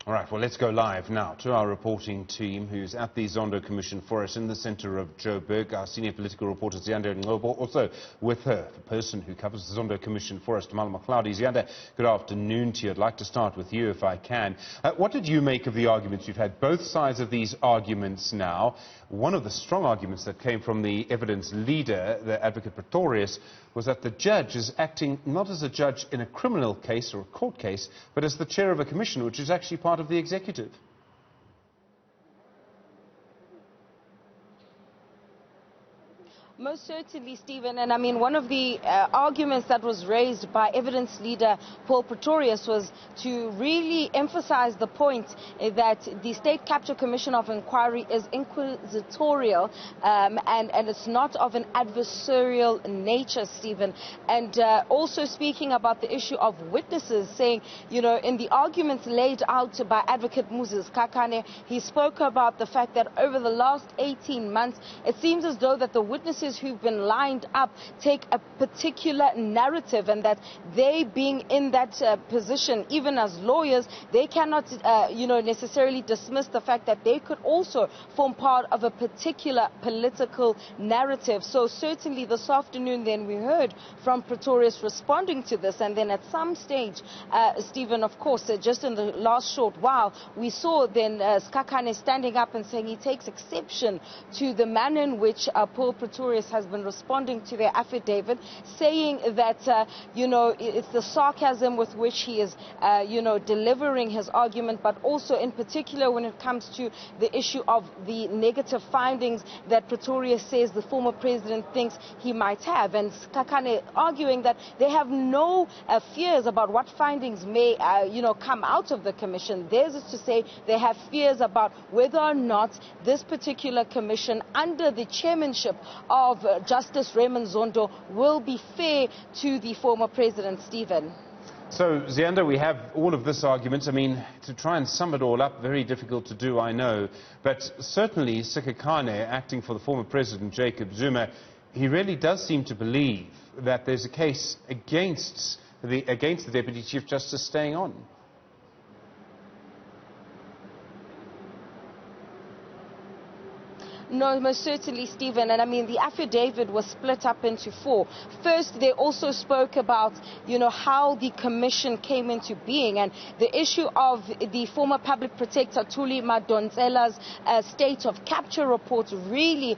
All right, well, let's go live now to our reporting team who's at the Zondo Commission for us in the centre of Joburg, our senior political reporter Ziyanda Ngcobo, also with her, the person who covers the Zondo Commission for us, Tamala McLeod. Ziyanda, good afternoon to you. I'd like to start with you if I can. What did you make of the arguments? You've had both sides of these arguments now. One of the strong arguments that came from the evidence leader, the advocate Pretorius, was that the judge is acting not as a judge in a criminal case or a court case, but as the chair of a commission, which is actually part of the executive. Most certainly, Stephen, and I mean one of the arguments that was raised by evidence leader Paul Pretorius was to really emphasize the point that the State Capture Commission of Inquiry is inquisitorial and it's not of an adversarial nature, Stephen. And also speaking about the issue of witnesses, saying, you know, in the arguments laid out by Advocate Moses Kakane, he spoke about the fact that over the last 18 months, it seems as though that the witnesses who've been lined up take a particular narrative, and that they being in that position, even as lawyers, they cannot necessarily dismiss the fact that they could also form part of a particular political narrative. So certainly this afternoon then we heard from Pretorius responding to this, and then at some stage, Stephen, of course, just in the last short while, we saw then Skakane standing up and saying he takes exception to the manner in which Paul Pretorius has been responding to their affidavit, saying that, it's the sarcasm with which he is, delivering his argument, but also in particular when it comes to the issue of the negative findings that Pretorius says the former president thinks he might have. And Skakane arguing that they have no fears about what findings may, come out of the commission. Theirs is to say they have fears about whether or not this particular commission, under the chairmanship of Justice Raymond Zondo, will be fair to the former president, Stephen. So, Ziyanda, we have all of this argument. I mean, to try and sum it all up, very difficult to do, I know. But certainly, Sikakane, acting for the former president, Jacob Zuma, he really does seem to believe that there's a case against the Deputy Chief Justice staying on. No, most certainly, Stephen. And I mean, the affidavit was split up into four. First, they also spoke about, how the commission came into being, and the issue of the former public protector, Thuli Madonsela's state of capture report really,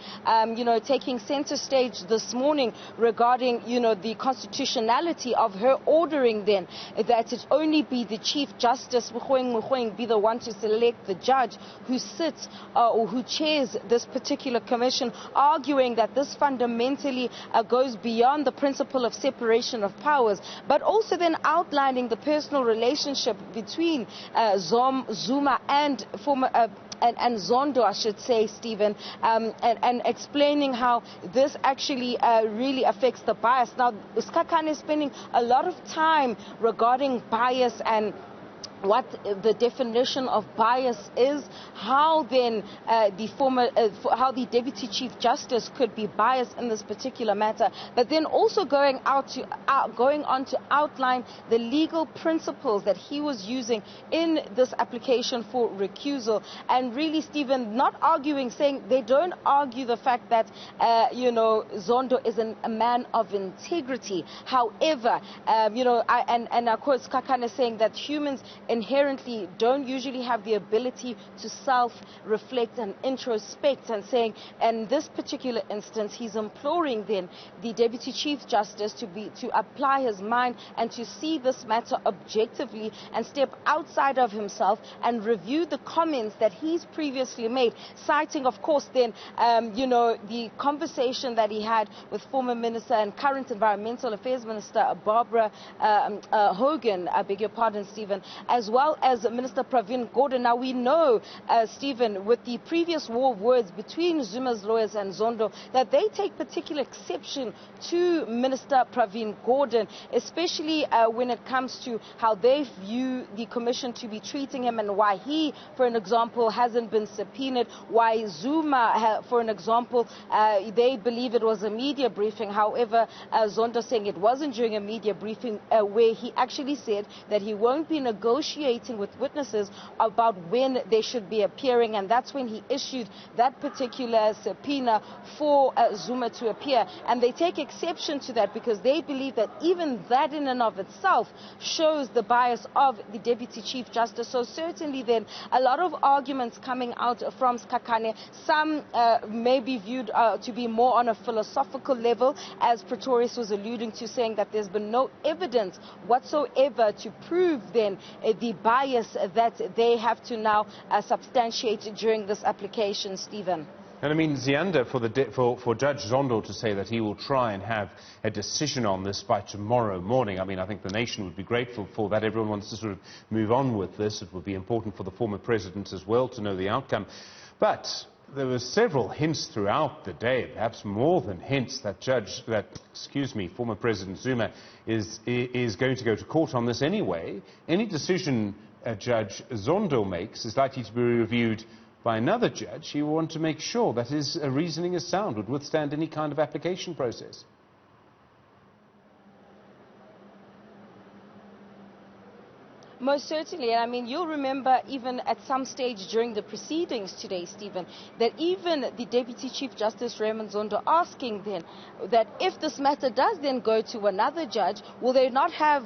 taking center stage this morning regarding, the constitutionality of her ordering then that it only be the Chief Justice, be the one to select the judge who sits or who chairs this particular commission, arguing that this fundamentally goes beyond the principle of separation of powers, but also then outlining the personal relationship between Zuma and former and Zondo, I should say, Stephen, and explaining how this actually really affects the bias. Now, Skakane is spending a lot of time regarding bias and what the definition of bias is, how then how the Deputy Chief Justice could be biased in this particular matter, but then also going on to outline the legal principles that he was using in this application for recusal. And really, Stephen, not arguing, saying they don't argue the fact that Zondo is a man of integrity. However, and of course Kakane saying that humans inherently don't usually have the ability to self-reflect and introspect, and saying in this particular instance he's imploring then the Deputy Chief Justice to apply his mind and to see this matter objectively and step outside of himself and review the comments that he's previously made, citing of course then the conversation that he had with former Minister and current Environmental Affairs Minister Barbara Hogan, I beg your pardon, Stephen, as well as Minister Pravin Gordhan. Now we know, Stephen, with the previous war of words between Zuma's lawyers and Zondo, that they take particular exception to Minister Pravin Gordhan, especially when it comes to how they view the commission to be treating him, and why he, for an example, hasn't been subpoenaed, why Zuma, for an example, they believe it was a media briefing. However, Zondo saying it wasn't during a media briefing where he actually said that he won't be negotiating negotiating with witnesses about when they should be appearing, and that's when he issued that particular subpoena for Zuma to appear. And they take exception to that because they believe that even that in and of itself shows the bias of the Deputy Chief Justice. So certainly then a lot of arguments coming out from Skakane. Some may be viewed to be more on a philosophical level, as Pretorius was alluding to, saying that there's been no evidence whatsoever to prove then the bias that they have to now substantiate during this application, Stephen. And I mean, Ziyanda, for Judge Zondo to say that he will try and have a decision on this by tomorrow morning, I mean, I think the nation would be grateful for that. Everyone wants to sort of move on with this. It would be important for the former president as well to know the outcome. But there were several hints throughout the day, perhaps more than hints, that former President Zuma is going to go to court on this anyway. Any decision Judge Zondo makes is likely to be reviewed by another judge. You want to make sure that his reasoning is sound, would withstand any kind of application process. Most certainly, and I mean, you'll remember even at some stage during the proceedings today, Stephen, that even the Deputy Chief Justice Raymond Zondo asking then that if this matter does then go to another judge, will they not have,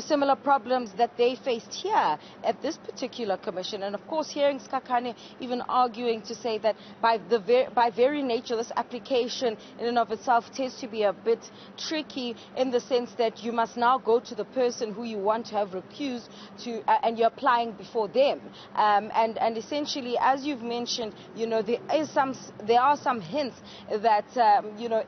similar problems that they faced here at this particular commission? And of course, hearing Skakane even arguing to say that by very nature, this application in and of itself tends to be a bit tricky in the sense that you must now go to the person who you want to have recused and you're applying before them, and essentially, as you've mentioned, there are some hints that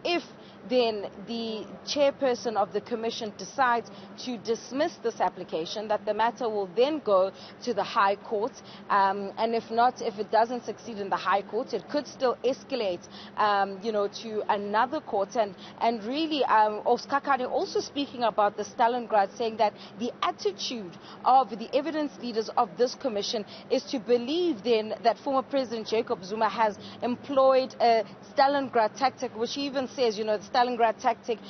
if then the chairperson of the commission decides to dismiss this application, that the matter will then go to the High Court, and if it doesn't succeed in the High Court, it could still escalate, to another court. And really, Skakane also speaking about the Stalingrad, saying that the attitude of the evidence leaders of this commission is to believe then that former President Jacob Zuma has employed a Stalingrad tactic, which he even says, the Stalingrad tactic,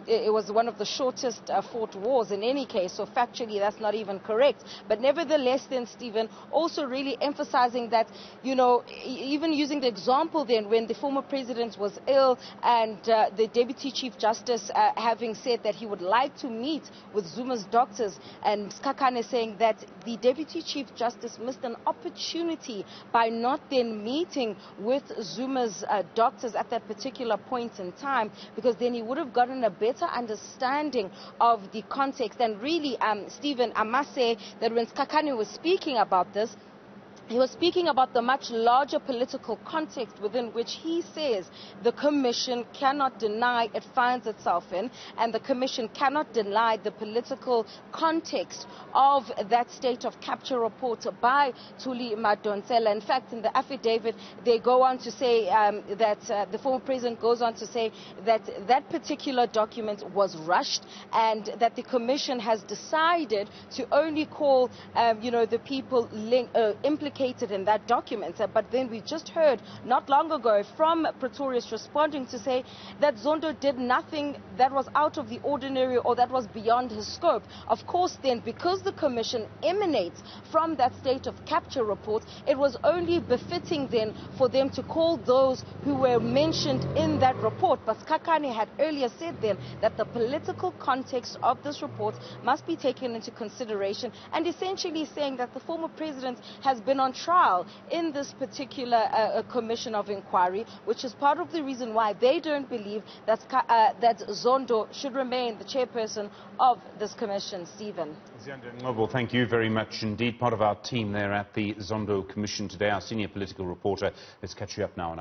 it was one of the shortest fought wars in any case, so factually that's not even correct. But nevertheless then, Stephen, also really emphasizing that, even using the example then when the former president was ill and the Deputy Chief Justice having said that he would like to meet with Zuma's doctors, and Skakane saying that the Deputy Chief Justice missed an opportunity by not then meeting with Zuma's doctors at that particular point in time, because then he would have gotten a better understanding of the context. And really, Stephen, I must say that when Skakane was speaking about this, he was speaking about the much larger political context within which he says the Commission cannot deny it finds itself in, and the Commission cannot deny the political context of that state of capture report by Thuli Madonsela. In fact, in the affidavit, they go on to say that the former president goes on to say that that particular document was rushed, and that the Commission has decided to only call, the people implicated in that document. But then we just heard not long ago from Pretorius responding to say that Zondo did nothing that was out of the ordinary or that was beyond his scope. Of course then, because the Commission emanates from that state of capture report, it was only befitting then for them to call those who were mentioned in that report. But Skakane had earlier said then that the political context of this report must be taken into consideration, and essentially saying that the former president has been on trial in this particular commission of inquiry, which is part of the reason why they don't believe that Zondo should remain the chairperson of this commission. Stephen. Ziyanda Ngcobo, thank you very much indeed. Part of our team there at the Zondo Commission today, our senior political reporter. Let's catch you up now on our